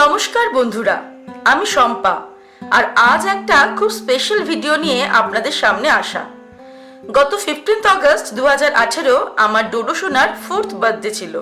নমস্কার বন্ধুরা, আমি শম্পা আর আজ একটা খুব স্পেশাল ভিডিও নিয়ে আপনাদের সামনে আসা। গত 15 অগস্ট 2018 আমার ডোডো সোনার 4th বার্থডে ছিল।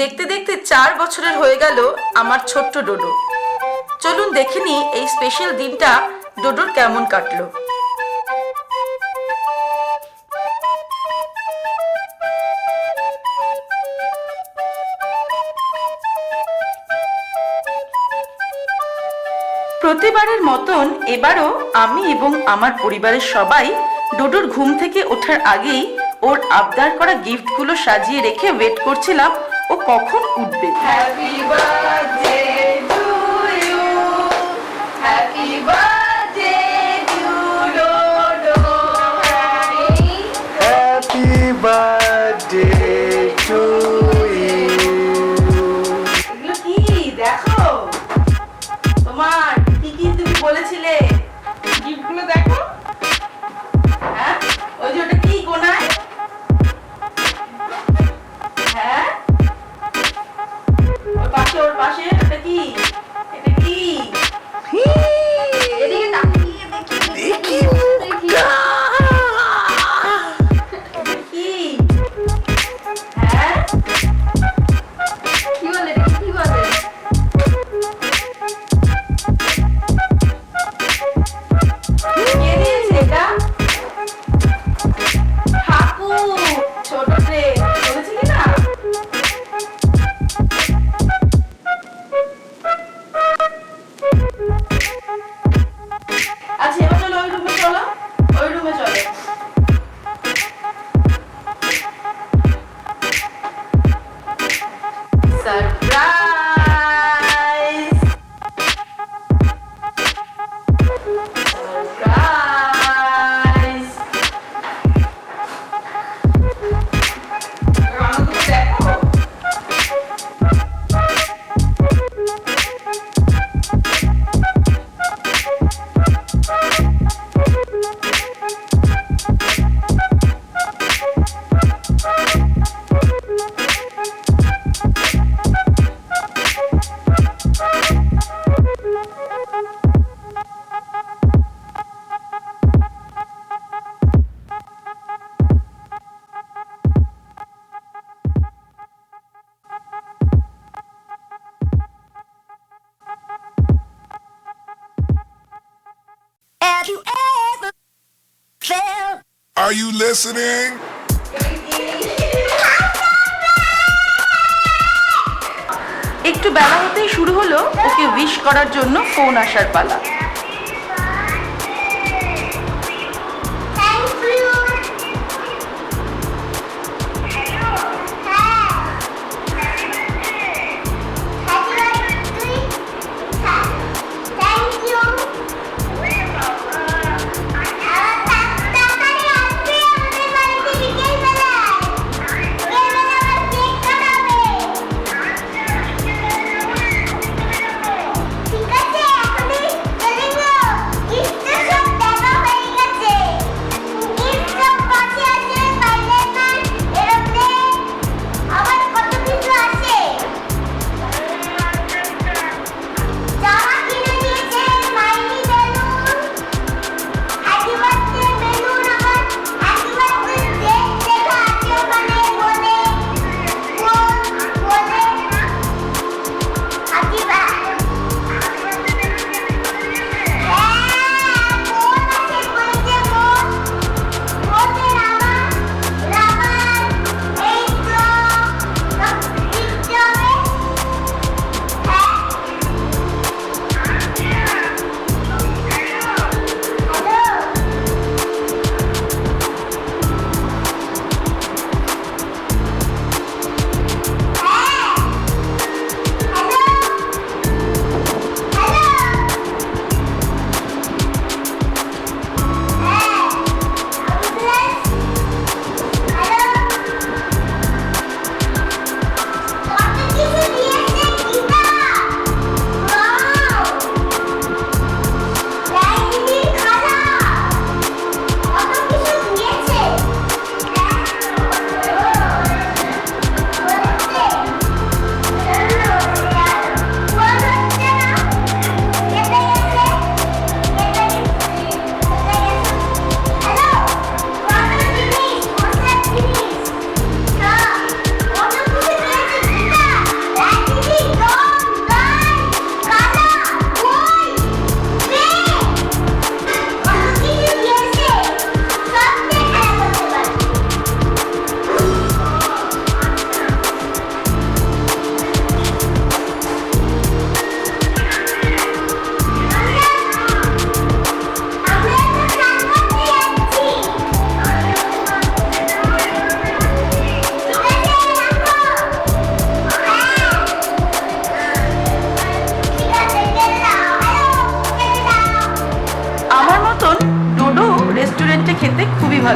দেখতে দেখতে 4 বছরের হয়ে গেল আমার ছোট্ট ডোডো। চলুন দেখে নিই এই স্পেশাল দিনটা ডোডোর কেমন কাটলো। প্রতিবারের মতন এবারও আমি এবং আমার পরিবারের সবাই ডোডোর ঘুম থেকে ওঠার আগেই ওর আবদার করা গিফটগুলো সাজিয়ে রেখে ওয়েট করছিলাম ও কখন উঠবে। Happy birthday to you, happy birthday to Dodo, happy birthday to you. এগুলো কি দেখো, তোমার কি কি তুমি বলেছিলে গিফটগুলো দেখো। হ্যাঁ, ওই যে ওটা কি কোনায়? হ্যাঁ, ওর পাশে ওটা কি? এটা কি? এদিকে তাকিয়ে দেখি এটা কি? হ্যাঁ, কি বলে, এটা কি বলে? কে দিয়েছে এটা? ঠাকুর, ছোট ট্রে, বলেছিলি না? আচ্ছা, এবার চলো ওই রুমে চলো, ওই রুমে চলো। Surprise, surprise. রানুকে দেখো। Have you ever felt? Are you listening? একটু বেলা হতেই শুরু হলো ওকে উইশ করার জন্য ফোন আসার পালা। ঠিক আছে,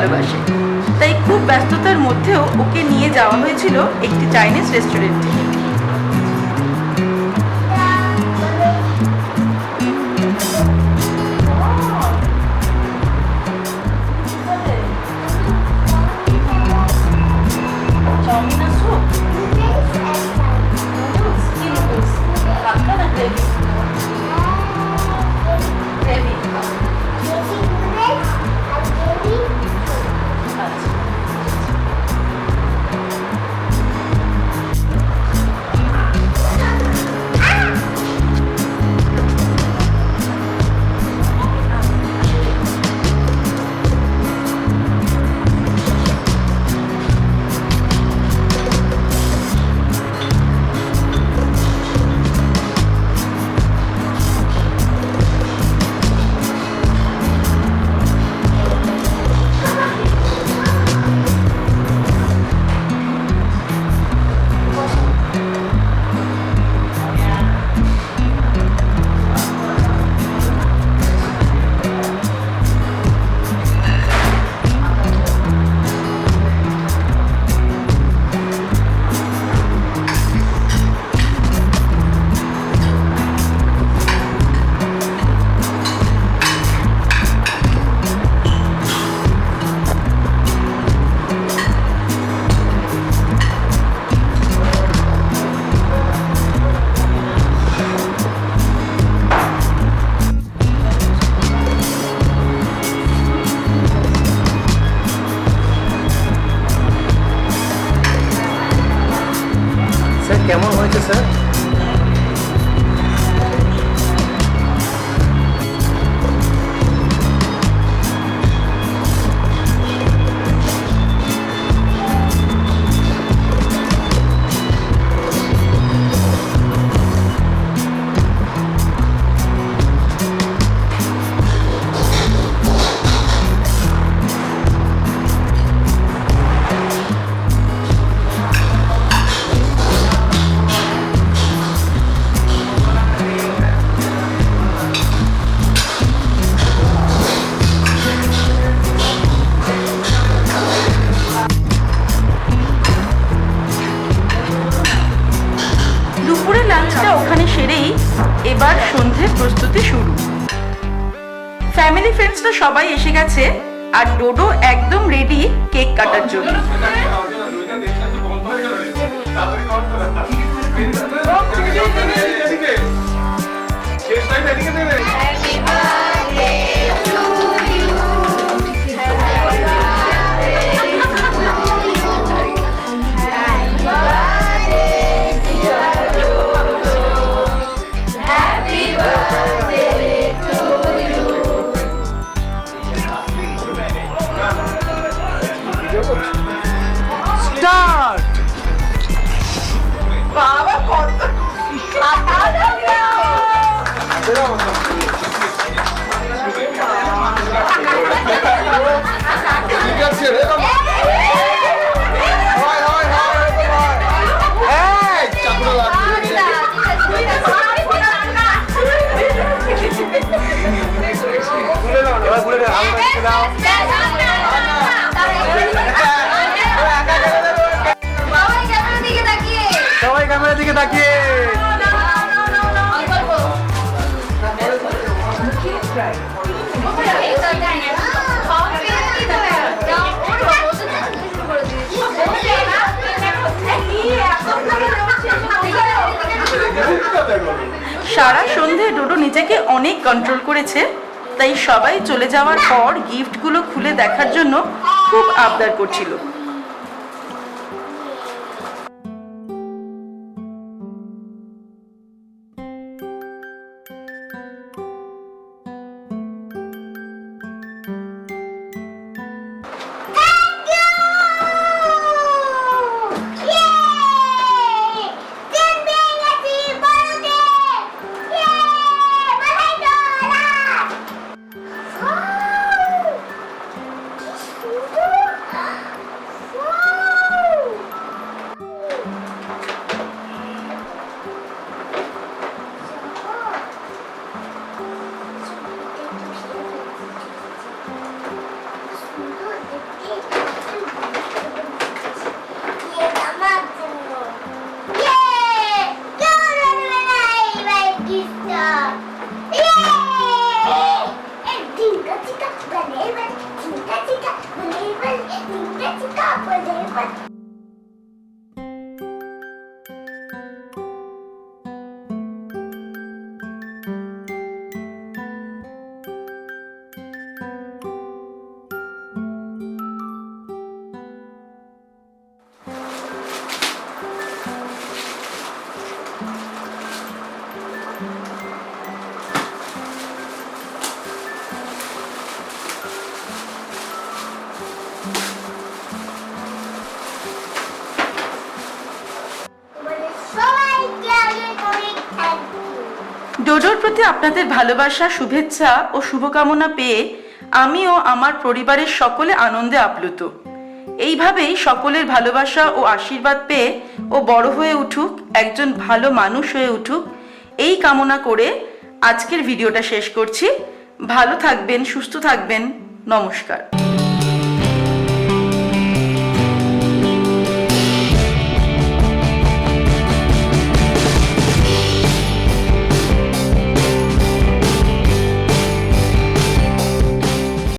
ভালোবাসে, তাই খুব ব্যস্ততার মধ্যেও ওকে নিয়ে যাওয়া হয়েছিল একটি চাইনিজ রেস্টুরেন্টে। স্যার কেমন হয়েছে স্যার? দুপুরে লাঞ্চটা ওখানে সেরেই এবার সন্ধ্যের প্রস্তুতি শুরু। ফ্যামিলি ফ্রেন্ডসরা সবাই এসে গেছে আর ডোডো একদম রেডি কেক কাটার জন্য। স্টার্ট। বাবা কত ঠিক আছে রে বাবা। হয় হয় হয় এই চাকুটা লাগবে। ঘুরে নাও এবার ঘুরে নাও আমরা ঘুরে নাও। সবাই ক্যামেরার দিকে তাকিয়ে। সারা সন্ধে ডোডো নিজেকে অনেক কন্ট্রোল করেছে, তাই সবাই চলে যাওয়ার পর গিফটগুলো খুলে দেখার জন্য খুব আবদার করছিল। ডোডোর প্রতি আপনাদের ভালোবাসা, শুভেচ্ছা ও শুভকামনা পেয়ে আমিও আমার পরিবারের সকলে আনন্দে আপ্লুত। এইভাবেই সকলের ভালোবাসা ও আশীর্বাদ পেয়ে ও বড় হয়ে উঠুক, একজন ভালো মানুষ হয়ে উঠুক, এই কামনা করে আজকের ভিডিওটা শেষ করছি। ভালো থাকবেন, সুস্থ থাকবেন। নমস্কার।